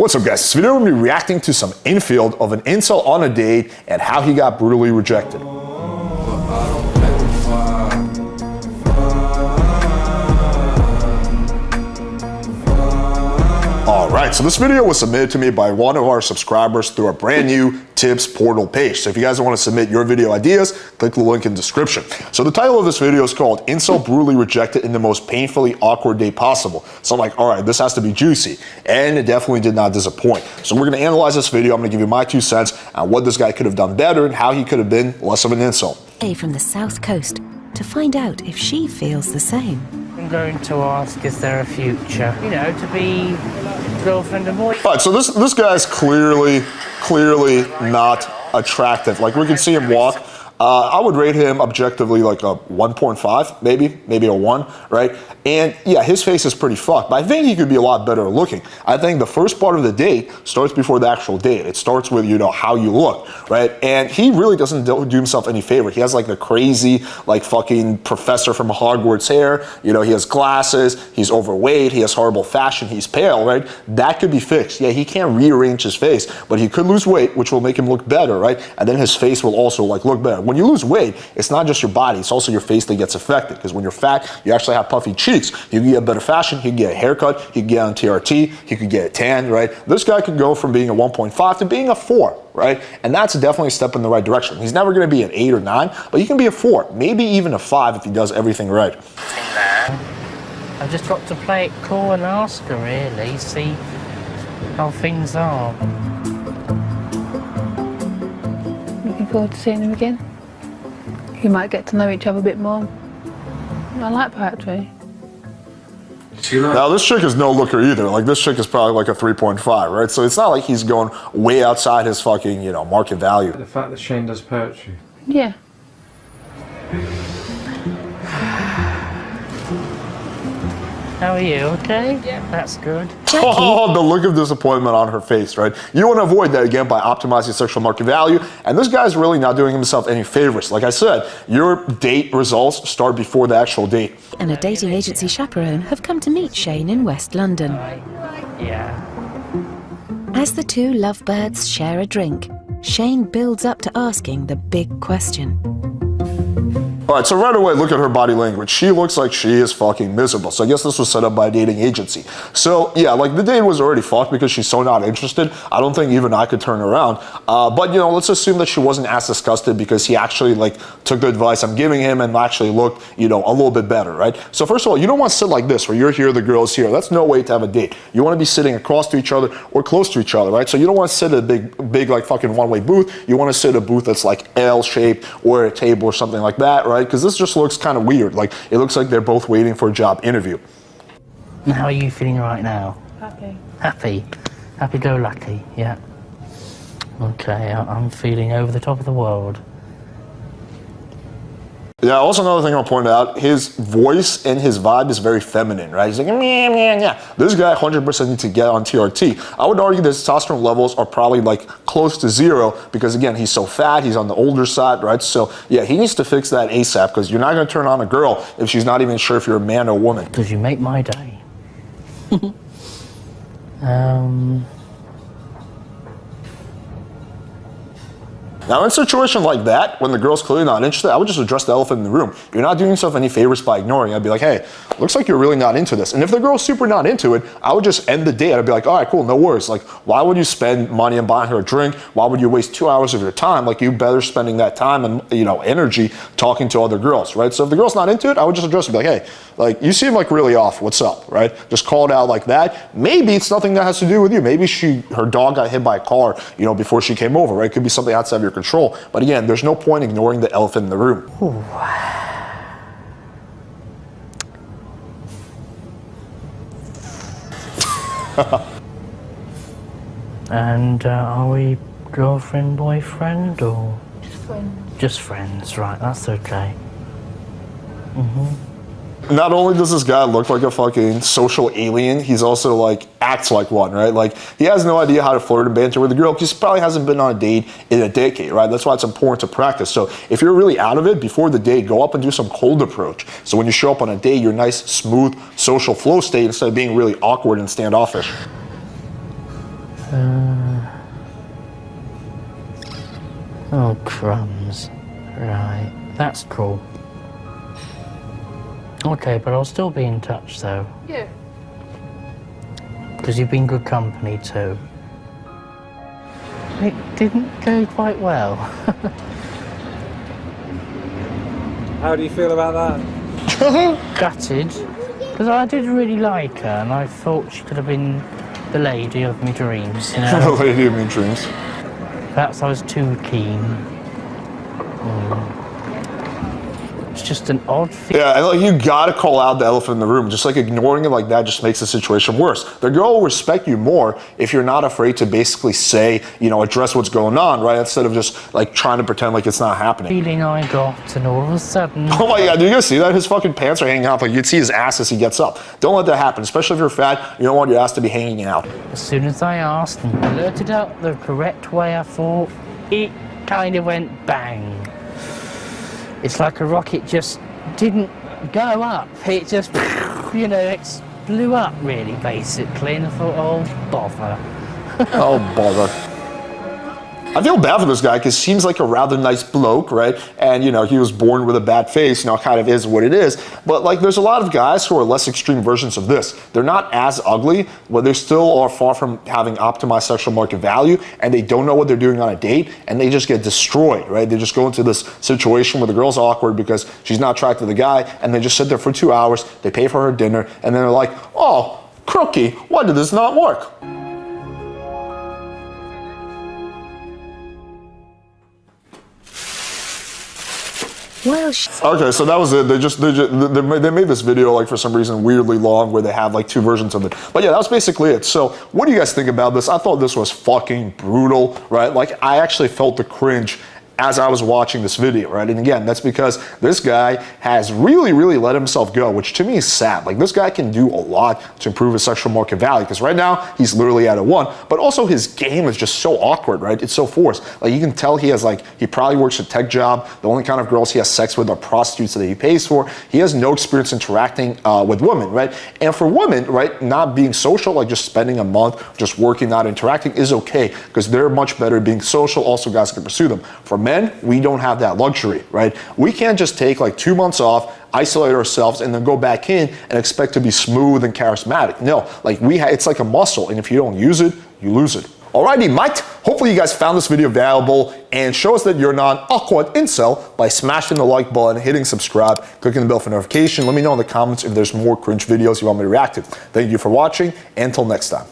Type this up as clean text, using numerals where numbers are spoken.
What's up guys, this video will be reacting to some infield of an incel on a date and how he got brutally rejected. Alright, so this video was submitted to me by one of our subscribers through a brand new tips portal page. So if you guys want to submit your video ideas, click the link in the description. So the title of this video is called Incel Brutally Rejected in the Most Painfully Awkward Date Possible. So I'm like, alright, this has to be juicy. And it definitely did not disappoint. So we're going to analyze this video. I'm going to give you my 2 cents on what this guy could have done better and how he could have been less of an incel. From the south coast to find out if she feels the same. I'm going to ask, is there a future? You know, to be girlfriend and boy. Alright, so this guy's clearly not attractive. Like, we can see him walk. I would rate him objectively like a 1.5, maybe a 1, right? And yeah, his face is pretty fucked, but I think he could be a lot better looking. I think the first part of the date starts before the actual date. It starts with, you know, how you look, right? And he really doesn't do himself any favor. He has like the crazy, like fucking professor from Hogwarts hair. You know, he has glasses, he's overweight, he has horrible fashion, he's pale, right? That could be fixed. Yeah, he can't rearrange his face, but he could lose weight, which will make him look better, right? And then his face will also like look better. When you lose weight, it's not just your body, it's also your face that gets affected. Because when you're fat, you actually have puffy cheeks. You can get better fashion, you can get a haircut, you can get on TRT, you can get a tan, right? This guy could go from being a 1.5 to being a 4, right? And that's definitely a step in the right direction. He's never going to be an 8 or 9, but he can be a 4, maybe even a 5 if he does everything right. I've just got to play it cool and ask her, really, see how things are. Looking forward to seeing him again. You might get to know each other a bit more. I like poetry. Now this chick is no looker either. Like, this chick is probably like a 3.5, right? So it's not like he's going way outside his fucking, you know, market value. The fact that Shane does poetry. Yeah. How are you, okay? Yeah. That's good. Oh, the look of disappointment on her face, right? You want to avoid that again by optimizing sexual market value, and this guy's really not doing himself any favors. Like I said, your date results start before the actual date. And a dating agency chaperone have come to meet Shane in West London. Yeah. As the two lovebirds share a drink, Shane builds up to asking the big question. Alright, so right away, look at her body language. She looks like she is fucking miserable. So I guess this was set up by a dating agency. So yeah, like the date was already fucked because she's so not interested. I don't think even I could turn her around. But you know, let's assume that she wasn't as disgusted because he actually like took the advice I'm giving him and actually looked, you know, a little bit better, right? So first of all, you don't want to sit like this where you're here, the girl's here. That's no way to have a date. You want to be sitting across to each other or close to each other, right? So you don't want to sit at a big like fucking one-way booth. You want to sit at a booth that's like L-shaped or a table or something like that, right? Because this just looks kind of weird. Like, it looks like they're both waiting for a job interview. And how are you feeling right now? Happy. Happy? Happy-go-lucky, yeah. Okay, I'm feeling over the top of the world. Yeah, also another thing I'll point out, his voice and his vibe is very feminine, right? He's like, meh, meh, yeah. This guy 100% needs to get on TRT. I would argue that his testosterone levels are probably like close to 0 because again, he's so fat, he's on the older side, right? So yeah, he needs to fix that ASAP because you're not going to turn on a girl if she's not even sure if you're a man or a woman. Because you make my day. Now, in a situation like that, when the girl's clearly not interested, I would just address the elephant in the room. You're not doing yourself any favors by ignoring. I'd be like, hey, looks like you're really not into this. And if the girl's super not into it, I would just end the date. I'd be like, all right, cool, no worries. Like, why would you spend money on buying her a drink? Why would you waste 2 hours of your time? Like, you better spending that time and, you know, energy talking to other girls, right? So if the girl's not into it, I would just address it. Be like, hey, like, you seem like really off. What's up, right? Just call it out like that. Maybe it's nothing that has to do with you. Maybe her dog got hit by a car, you know, before she came over, right? It could be something outside of your control. But again, there's no point ignoring the elephant in the room. And are we girlfriend, boyfriend, or? Just friends. Just friends, right, that's okay. Not only does this guy look like a fucking social alien, he's also like acts like one, right? Like, he has no idea how to flirt and banter with a girl because he probably hasn't been on a date in a decade, right? That's why it's important to practice. So if you're really out of it before the date, go up and do some cold approach. So when you show up on a date, you're nice, smooth, social flow state instead of being really awkward and standoffish. Oh, crumbs. Right, that's cool. Okay, but I'll still be in touch though. Yeah. Because you've been good company too. It didn't go quite well. How do you feel about that? Gutted. Because I did really like her and I thought she could have been the lady of my dreams, you The know? lady of my dreams. Perhaps I was too keen. It's just an odd feeling. Yeah, and like you gotta call out the elephant in the room. Just like ignoring it like that just makes the situation worse. The girl will respect you more if you're not afraid to basically say, you know, address what's going on, right? Instead of just like trying to pretend like it's not happening. Feeling I got, and all of a sudden. Oh my God, you guys see that? His fucking pants are hanging out. Like you'd see his ass as he gets up. Don't let that happen, especially if you're fat. You don't want your ass to be hanging out. As soon as I asked and blurted out the correct way I thought, it kind of went bang. It's like a rocket just didn't go up. It just, you know, it blew up really, basically. And I thought, oh, bother. Oh, bother. I feel bad for this guy because he seems like a rather nice bloke, right? And, you know, he was born with a bad face, you know, kind of is what it is. But, like, there's a lot of guys who are less extreme versions of this. They're not as ugly, but they still are far from having optimized sexual market value, and they don't know what they're doing on a date, and they just get destroyed, right? They just go into this situation where the girl's awkward because she's not attracted to the guy, and they just sit there for 2 hours, they pay for her dinner, and then they're like, oh, crookie, why did this not work? Well, Okay, so that was it. They made this video like for some reason weirdly long where they have like two versions of it. But yeah, that was basically it. So what do you guys think about this? I thought this was fucking brutal, right? Like I actually felt the cringe as I was watching this video, right? And again, that's because this guy has really let himself go, which to me is sad. Like this guy can do a lot to improve his sexual market value because right now he's literally at a 1, but also his game is just so awkward, right? It's so forced. Like you can tell he probably works a tech job. The only kind of girls he has sex with are prostitutes that he pays for. He has no experience interacting with women, right? And for women, right, not being social, like just spending a month just working, not interacting is okay because they're much better at being social. Also, guys can pursue them. For men, we don't have that luxury, right? We can't just take like 2 months off, isolate ourselves, and then go back in and expect to be smooth and charismatic. No, like it's like a muscle, and if you don't use it, you lose it. Alrighty, mate. Hopefully you guys found this video valuable and show us that you're not an awkward incel by smashing the like button, hitting subscribe, clicking the bell for notification. Let me know in the comments if there's more cringe videos you want me to react to. Thank you for watching, and until next time.